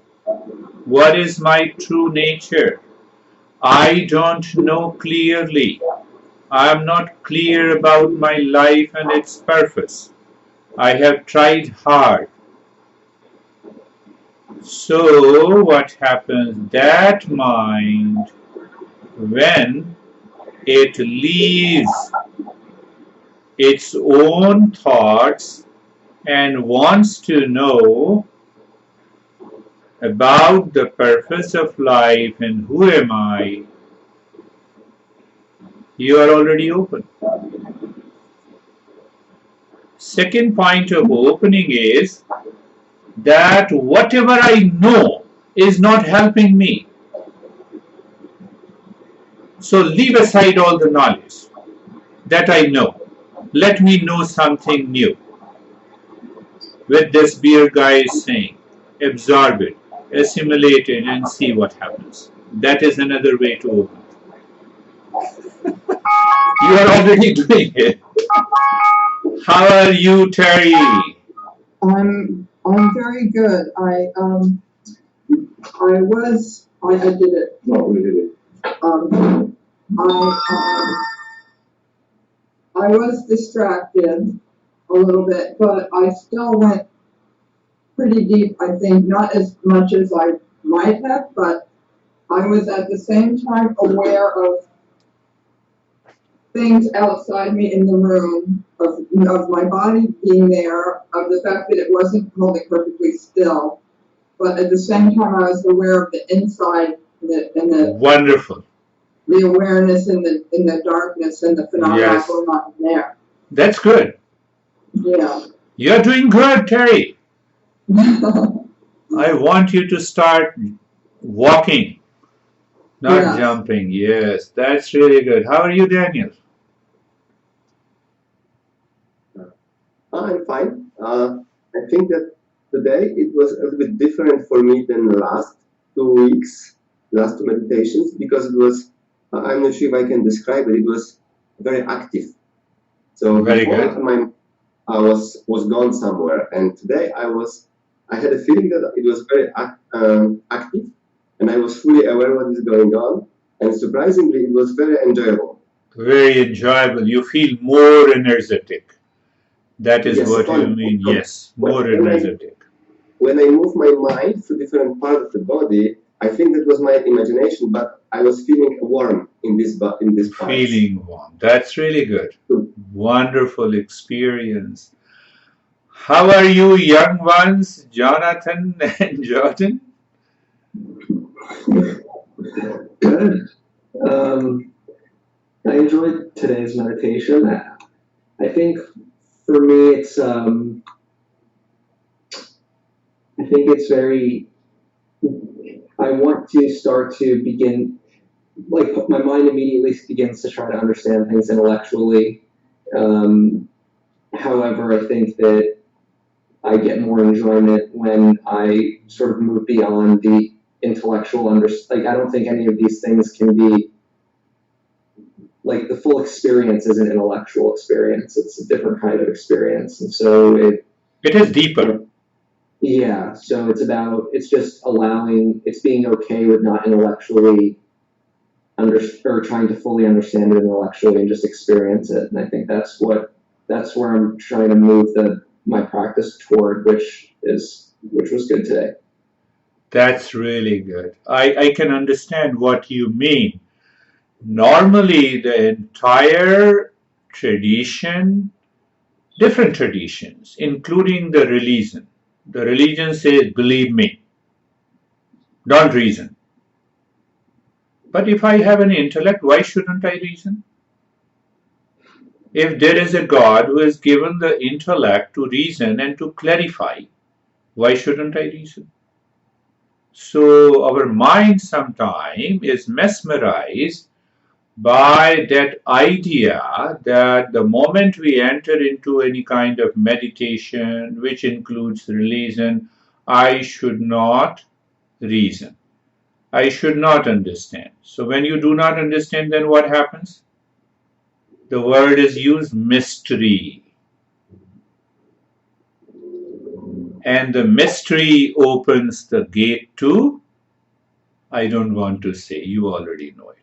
what is my true nature, I don't know clearly. I am not clear about my life and its purpose. I have tried hard. So what happens? That mind, when it leaves its own thoughts and wants to know about the purpose of life and who am I, you are already open. Second point of opening is that whatever I know is not helping me. So leave aside all the knowledge that I know. Let me know something new. With this beer guy is saying, absorb it, assimilate it, and see what happens. That is another way to open. You are already doing it. How are you, Terry? I'm very good. I did it. No, we did it. I was distracted a little bit, but I still went pretty deep. I think not as much as I might have, but I was at the same time aware of things outside me in the room, of my body being there, of the fact that it wasn't holding perfectly still. But at the same time, I was aware of the inside and the Wonderful. The awareness in the darkness and the phenomena Yes. going on there. That's good. Yeah. You're doing good, Terry. I want you to start walking, not Yes. jumping. Yes, that's really good. How are you, Daniel? I'm fine. I think that today it was a little bit different for me than the last 2 weeks, last two meditations, because it was, I'm not sure if I can describe it, it was very active. So Very before good. I was gone somewhere, and today I was I had a feeling that it was very active, and I was fully aware what is going on. And surprisingly, it was very enjoyable. Very enjoyable. You feel more energetic. That is Yes, what you mean. Yes, more energetic. When I move my mind to different parts of the body, I think that was my imagination, but I was feeling warm in this part. Feeling warm. That's really good. Wonderful experience. How are you, young ones, Jonathan and Jordan? Good. I enjoyed today's meditation. I think for me, I think it's very. I want to start to begin, like my mind immediately begins to try to understand things intellectually. However, I think that I get more enjoyment when I sort of move beyond the intellectual like I don't think any of these things can be like the full experience is an intellectual experience. It's a different kind of experience, and so it is deeper. Yeah, so it's just allowing, it's being okay with not intellectually or trying to fully understand it intellectually and just experience it. And I think that's where I'm trying to move my practice toward, which was good today. That's really good. I can understand what you mean. Normally, the entire tradition, different traditions, including the religion says, believe me, don't reason. But if I have an intellect, why shouldn't I reason? If there is a God who has given the intellect to reason and to clarify, why shouldn't I reason? So our mind sometimes is mesmerized by that idea that the moment we enter into any kind of meditation, which includes religion, I should not reason. I should not understand. So when you do not understand, then what happens? The word is used, mystery. And the mystery opens the gate to, I don't want to say, you already know it.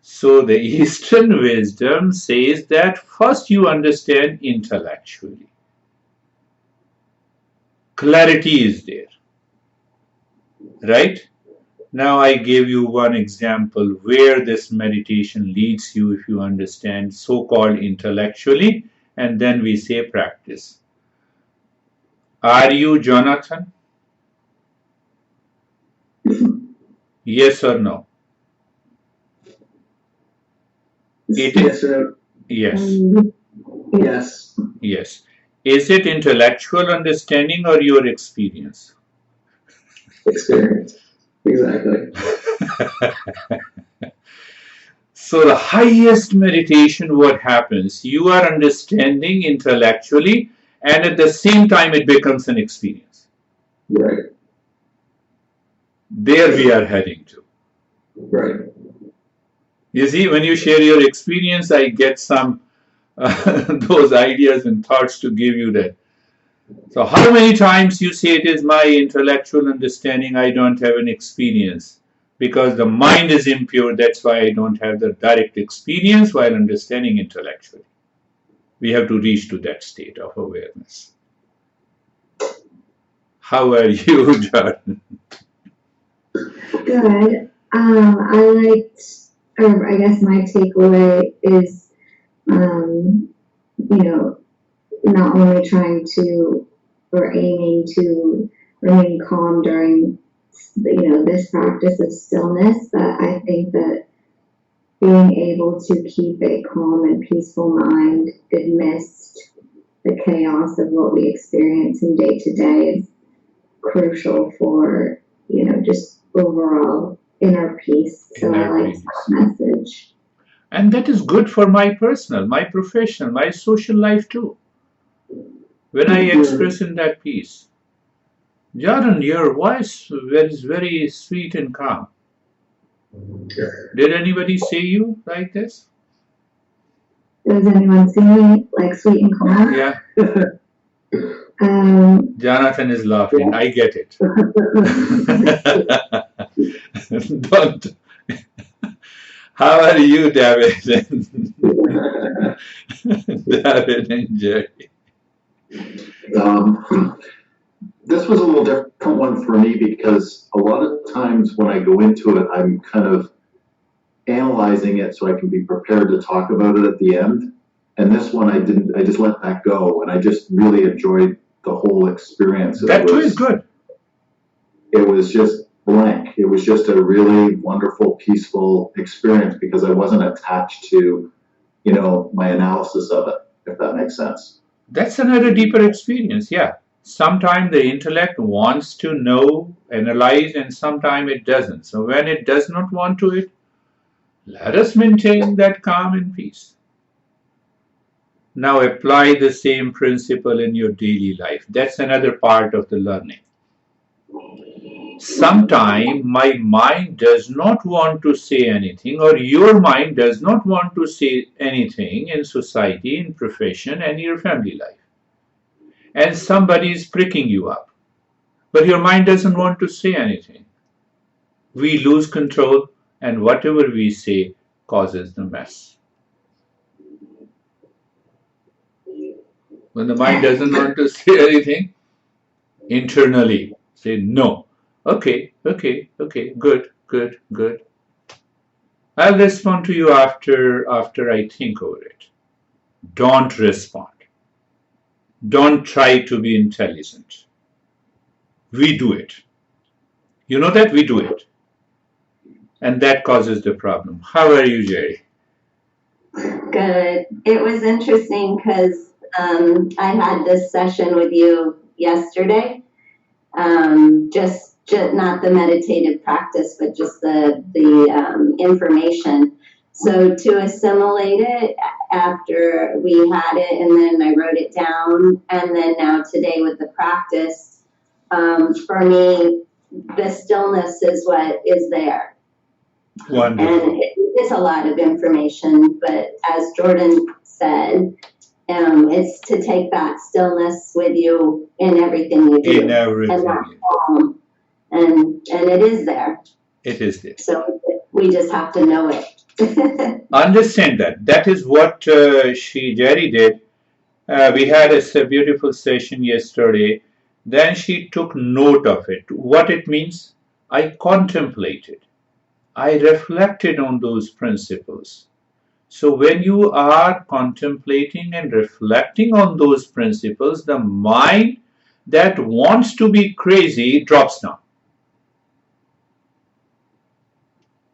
So the Eastern wisdom says that first you understand intellectually. Clarity is there. Right? Now I gave you one example where this meditation leads you if you understand so-called intellectually, and then we say practice. Are you Jonathan? Yes or no? Yes or no? Yes. Yes. Yes. Is it intellectual understanding or your experience? Experience. Exactly. So the highest meditation, what happens? You are understanding intellectually, and at the same time it becomes an experience. Right. There we are heading to. Right. You see, when you share your experience, I get some those ideas and thoughts to give you that. So how many times you say it is my intellectual understanding, I don't have an experience? Because the mind is impure, that's why I don't have the direct experience while understanding intellectually. We have to reach to that state of awareness. How are you, Jordan? Good. I liked, or I guess my takeaway is, not only trying to or aiming to remain calm during, this practice of stillness, but I think that being able to keep a calm and peaceful mind amidst the chaos of what we experience in day to day is crucial for, just overall inner peace. So I like that message. And that is good for my personal, my professional, my social life too. When I express in that peace. Jordan, your voice is very sweet and calm. Did anybody say you like this? Does anyone see me like sweet and calm? Yeah. Jonathan is laughing. I get it. Don't. How are you, David? David and Jerry. This was a little different one for me because a lot of times when I go into it, I'm kind of analyzing it so I can be prepared to talk about it at the end. And this one I didn't, I just let that go, and I just really enjoyed the whole experience. That too is good. It was just blank. It was just a really wonderful, peaceful experience because I wasn't attached to, you know, my analysis of it, if that makes sense. That's another deeper experience, yeah. Sometimes the intellect wants to know, analyze, and sometimes it doesn't. So when it does not want to it, let us maintain that calm and peace. Now apply the same principle in your daily life. That's another part of the learning. Sometimes my mind does not want to say anything, or your mind does not want to say anything in society, in profession, and your family life. And somebody is pricking you up, but your mind doesn't want to say anything. We lose control, and whatever we say causes the mess. When the mind doesn't want to say anything, internally say no. Okay, good. I'll respond to you after I think over it. Don't respond. Don't try to be intelligent. We do it. You know that we do it. And that causes the problem. How are you, Jerry? Good. It was interesting because I had this session with you yesterday. Just not the meditative practice, but just the information. So to assimilate it after we had it, and then I wrote it down, and then now today with the practice, for me, the stillness is what is there. Wonderful. And it is a lot of information, but as Jordan said, it's to take that stillness with you in everything you do. In everything. And that calm. And it is there. It is there. So we just have to know it. Understand that. That is what Jerry did. We had a beautiful session yesterday. Then she took note of it. What it means? I contemplated. I reflected on those principles. So when you are contemplating and reflecting on those principles, the mind that wants to be crazy drops down.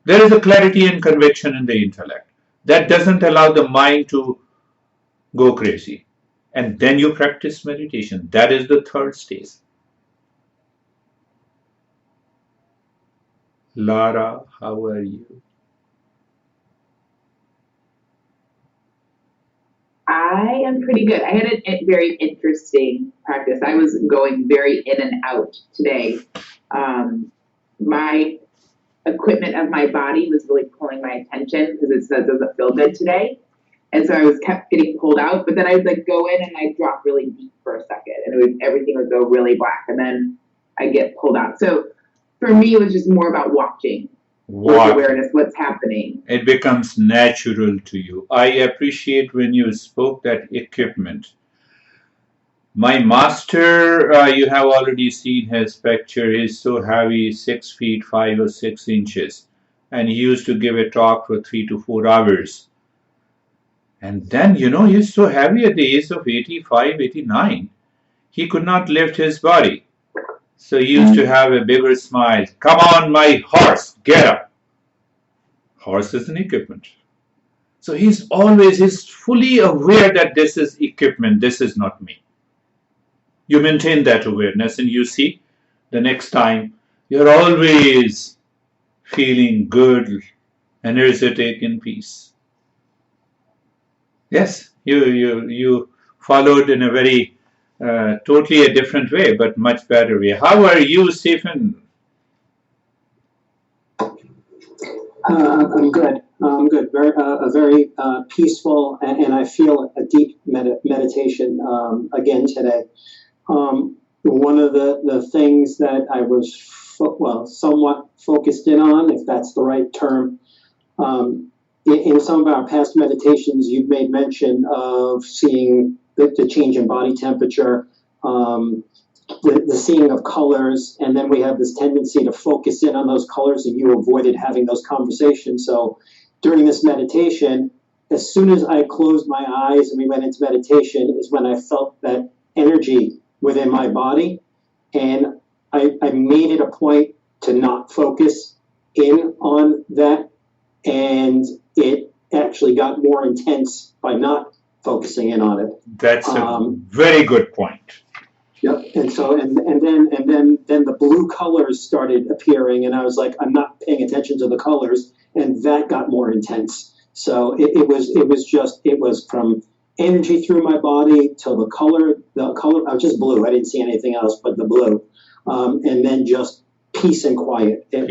There is a clarity and conviction in the intellect that doesn't allow the mind to go crazy. And then you practice meditation. That is the third stage. Lara, how are you? I am pretty good. I had a very interesting practice. I was going very in and out today. My equipment of my body was really pulling my attention because it says it doesn't feel good today. And so I was kept getting pulled out, but then I would like go in and I'd drop really deep for a second and everything would go really black and then I'd get pulled out. So for me, it was just more about watching. With awareness, what's happening. It becomes natural to you. I appreciate when you spoke that equipment. My master, you have already seen his picture. He's so heavy, 6 feet 5 or 6 inches, and he used to give a talk for 3 to 4 hours. And then, he's so heavy at the age of 85, 89. He could not lift his body. So he used to have a bigger smile. Come on, my horse, get up. Horse is an equipment. So he's fully aware that this is equipment, this is not me. You maintain that awareness and you see the next time you're always feeling good, energetic, in peace. Yes, you followed in a very totally a different way, but much better way. How are you, Stephen? I'm good. I'm good. Very peaceful, and I feel a deep meditation again today. One of the things that I was, somewhat focused in on, if that's the right term, in some of our past meditations, you've made mention of seeing the change in body temperature, the seeing of colors, and then we have this tendency to focus in on those colors, and you avoided having those conversations. So during this meditation, as soon as I closed my eyes and we went into meditation is when I felt that energy within my body, and I made it a point to not focus in on that, and it actually got more intense by not focusing in on it. That's a very good point. Yep. And so and then the blue colors started appearing, and I was like, I'm not paying attention to the colors, and that got more intense. So it was from energy through my body till the color I was just blue. I didn't see anything else but the blue, and then just peace and quiet. It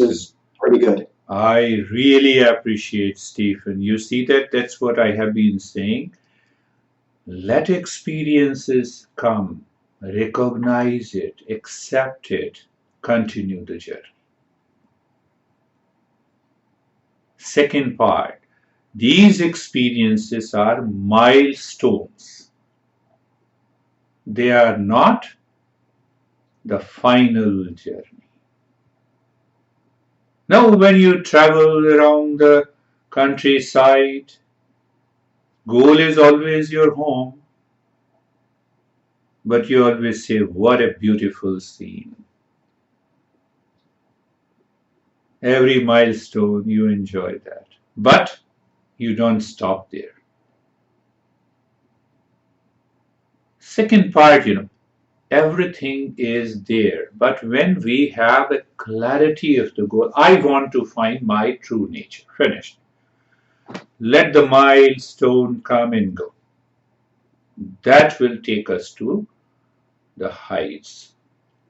was pretty good. I really appreciate Stephen. You see that's what I have been saying. Let experiences come, recognize it, accept it, continue the journey. Second part, these experiences are milestones. They are not the final journey. Now, when you travel around the countryside, goal is always your home, but you always say, what a beautiful scene. Every milestone, you enjoy that. But you don't stop there. Second part, everything is there. But when we have a clarity of the goal, I want to find my true nature. Finished. Let the milestone come and go. That will take us to the heights.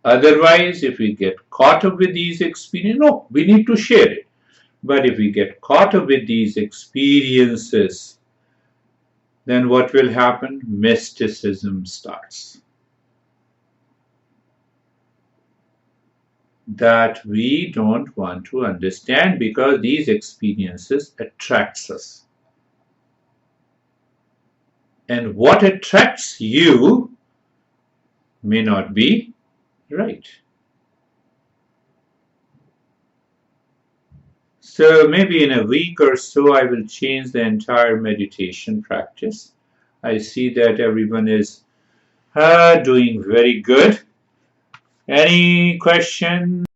Otherwise, if we get caught up with these experiences, no, we need to share it. But if we get caught up with these experiences, then what will happen? Mysticism starts. That we don't want to understand because these experiences attracts us. And what attracts you may not be right. So maybe in a week or so, I will change the entire meditation practice. I see that everyone is doing very good. Any question?